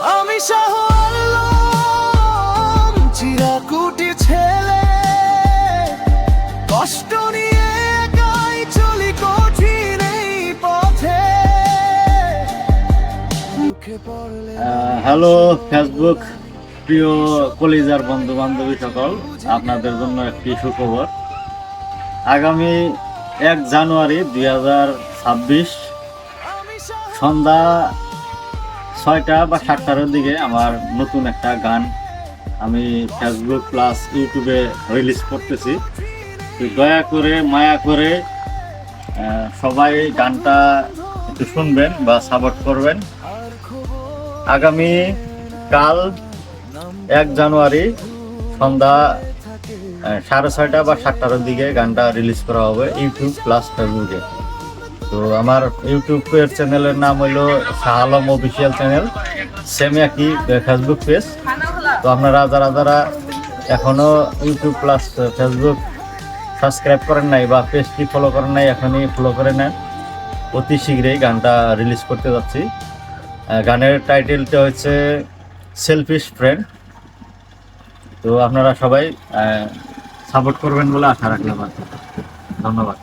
আমি শাহ আলম, চিরাকুটি ছেলে, কষ্ট নিয়ে একাই চলি কঠিন এই পথে। হ্যালো ফেসবুক প্রিয় কলিজার বন্ধু বান্ধবী সকল, আপনাদের জন্য একটি সুখবর। আগামী 1 জানুয়ারি 2026 সন্ধ্যা 6টা বা 7টার দিকে আমার নতুন একটা গান আমি ফেসবুক প্লাস ইউটিউবে রিলিজ করতেছি। তো দয়া করে মায়া করে সবাই গানটা একটু শুনবেন বা সাপোর্ট করবেন। আগামী কাল 1 জানুয়ারি সন্ধ্যা 6:30 বা 7টার দিকে গানটা রিলিজ করা হবে ইউটিউব প্লাস ফেসবুকে। তো আমার ইউটিউবের চ্যানেলের নাম হলো Shah Alam official channel, same একই ফেসবুক পেজ। তো আপনারা যারা এখনো ইউটিউব প্লাস ফেসবুক সাবস্ক্রাইব করেন নাই বা পেজটি ফলো করেন নাই, এখনই ফলো করে নেন। অতি শীঘ্রই গানটা রিলিজ করতে যাচ্ছি। গানের টাইটেলটা হচ্ছে সেলফিশ ফ্রেন্ড। তো আপনারা সবাই সাপোর্ট করবেন বলে আশা রাখলাম। ধন্যবাদ।